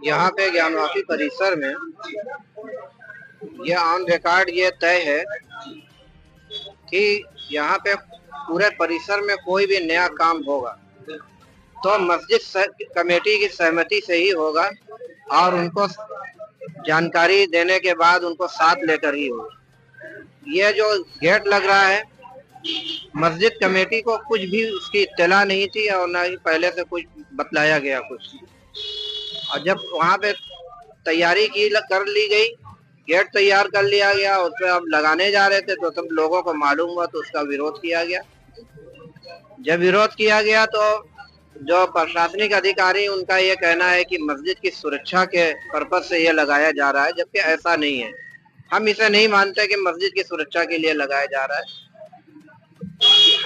यहाँ पे ज्ञानवापी परिसर में ये ऑन रिकॉर्ड ये तय है कि यहाँ पे पूरे परिसर में कोई भी नया काम होगा तो मस्जिद कमेटी की सहमति से ही होगा और उनको जानकारी देने के बाद उनको साथ लेकर ही होगा। ये जो गेट लग रहा है, मस्जिद कमेटी को कुछ भी उसकी इत्तला नहीं थी और ना ही पहले से कुछ बतलाया गया कुछ। और जब वहाँ पे तैयारी कर ली गई, गेट तैयार कर लिया गया, उस पर अब लगाने जा रहे थे तो सब लोगों को मालूम हुआ तो उसका विरोध किया गया। जब विरोध किया गया तो जो प्रशासनिक अधिकारी, उनका ये कहना है कि मस्जिद की सुरक्षा के पर्पज से ये लगाया जा रहा है, जबकि ऐसा नहीं है। हम इसे नहीं मानते कि मस्जिद की सुरक्षा के लिए लगाया जा रहा है।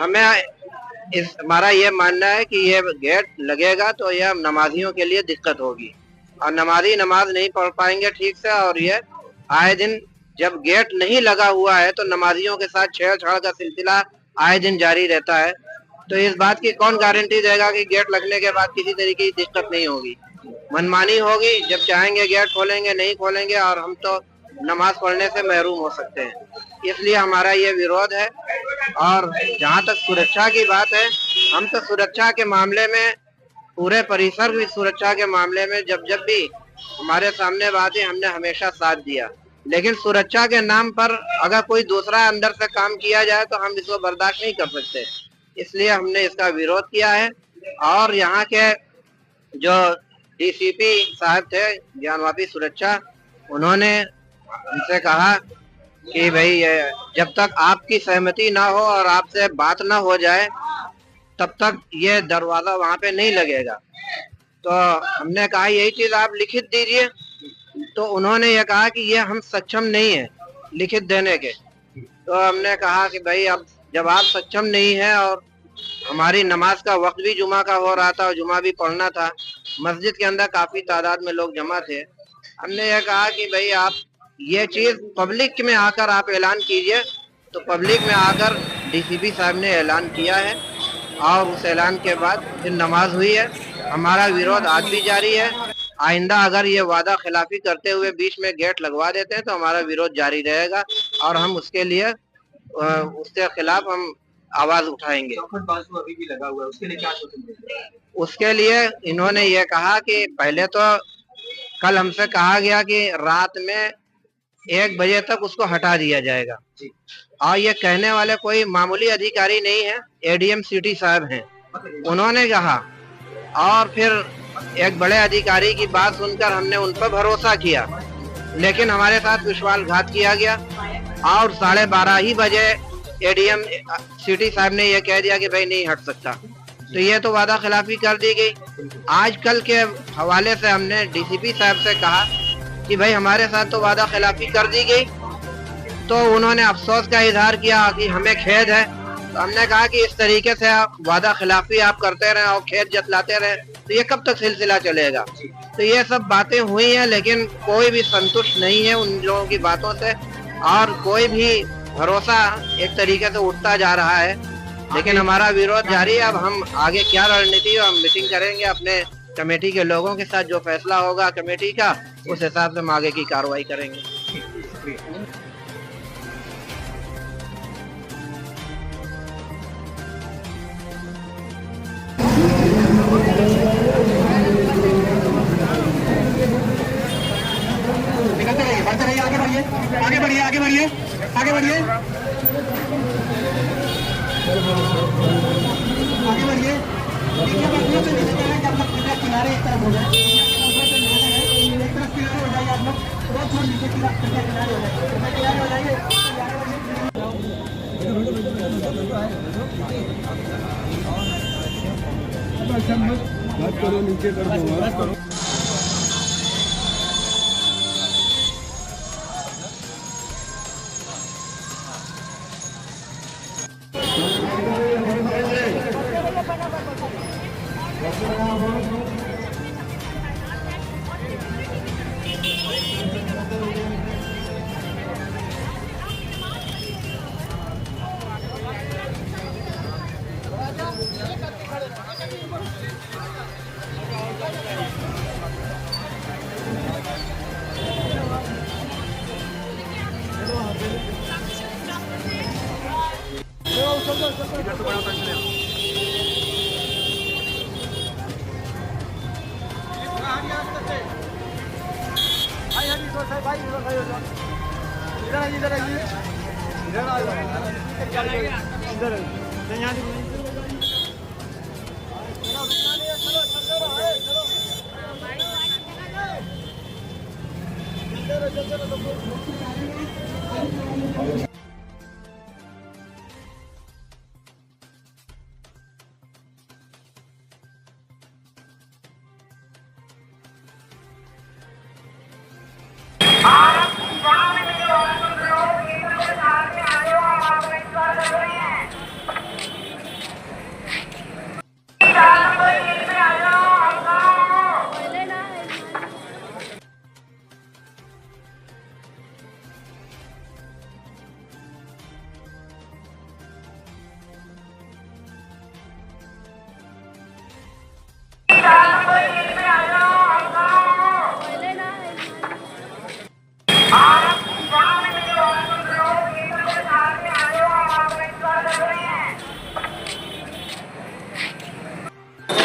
हमारा ये मानना है कि ये गेट लगेगा तो यह नमाजियों के लिए दिक्कत होगी और नमाजी नमाज नहीं पढ़ पाएंगे ठीक से। और ये आए दिन जब गेट नहीं लगा हुआ है तो नमाजियों के साथ छेड़छाड़ का सिलसिला आए दिन जारी रहता है। तो इस बात की कौन गारंटी देगा कि गेट लगने के बाद किसी तरीके की दिक्कत नहीं होगी? मनमानी होगी, जब चाहेंगे गेट खोलेंगे, नहीं खोलेंगे और हम तो नमाज पढ़ने से महरूम हो सकते हैं। इसलिए हमारा ये विरोध है। और जहाँ तक सुरक्षा की बात है, हम तो सुरक्षा के मामले में, पूरे परिसर की सुरक्षा के मामले में जब भी हमारे सामने बात है, हमने हमेशा साथ दिया। लेकिन सुरक्षा के नाम पर अगर कोई दूसरा अंदर से काम किया जाए तो हम इसको बर्दाश्त नहीं कर सकते। इसलिए हमने इसका विरोध किया है। और यहाँ के जो डीसीपी साहब थे ज्ञानवापी सुरक्षा, उन्होंने हमसे कहा कि भाई जब तक आपकी सहमति ना हो और आपसे बात ना हो जाए तब तक ये दरवाजा वहाँ पे नहीं लगेगा। तो हमने कहा यही चीज आप लिखित दीजिए। तो उन्होंने ये कहा कि ये हम सक्षम नहीं है लिखित देने के। तो हमने कहा कि भाई अब जब आप सक्षम नहीं है और हमारी नमाज का वक्त भी जुमा का हो रहा था और जुमा भी पढ़ना था, मस्जिद के अंदर काफी तादाद में लोग जमा थे, हमने ये कहा कि भाई आप ये चीज पब्लिक में आकर आप ऐलान कीजिए। तो पब्लिक में आकर डीसीपी साहब ने ऐलान किया है और उस ऐलान के बाद फिर नमाज हुई है। हमारा विरोध आज भी जारी है। आइंदा अगर ये वादा खिलाफी करते हुए बीच में गेट लगवा देते हैं तो हमारा विरोध जारी रहेगा और हम उसके लिए उसके खिलाफ हम आवाज उठाएंगे। अभी भी लगा हुआ है, उसके लिए क्या सोचेंगे? उसके लिए इन्होंने ये कहा कि पहले तो कल हमसे कहा गया कि रात में 1 बजे तक उसको हटा दिया जाएगा। और ये कहने वाले कोई मामूली अधिकारी नहीं है, एडीएम सिटी साहब हैं, उन्होंने कहा। और फिर एक बड़े अधिकारी की बात सुनकर हमने उन पर भरोसा किया, लेकिन हमारे साथ विश्वासघात किया गया। और 12:30 ही बजे एडीएम सिटी साहब ने यह कह दिया कि भाई नहीं हट सकता। तो ये तो वादा खिलाफी कर दी गई। आजकल के हवाले से हमने डीसीपी साहब से कहा कि भाई हमारे साथ तो वादा खिलाफी कर दी गई। तो उन्होंने अफसोस का इजहार किया कि हमें खेद है। तो हमने कहा कि इस तरीके से आप वादा खिलाफी आप करते रहे और खेद जतलाते रहे तो ये कब तक सिलसिला चलेगा? तो ये सब बातें हुई हैं, लेकिन कोई भी संतुष्ट नहीं है उन लोगों की बातों से और कोई भी भरोसा एक तरीके से उठता जा रहा है। लेकिन हमारा विरोध जारी है। अब हम आगे क्या रणनीति है, हम मीटिंग करेंगे अपने कमेटी के लोगों के साथ, जो फैसला होगा कमेटी का उस हिसाब से हम आगे की कार्रवाई करेंगे। बढ़ते रहिए, आगे बढ़िए, आगे बढ़िए, आगे बढ़िए, आगे बढ़िए, आगे बढ़िए। किनारे एक तरफ हो जाए, एक तरफ किनारे हो जाइए आप लोग, रोड छोड़ नीचे किनारे हो जाए, किनारे हो जाइए। बात करो, नीचे कर दो। बड़ा प्रश्न है। भाई हरी तो साहब भाई इधर आइए, इधर आइए, इधर आइए, इधर आइए, यहाँ से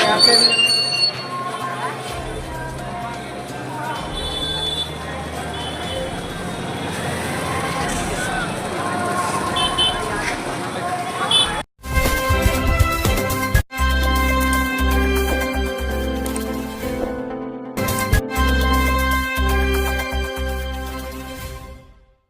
यहाँ पे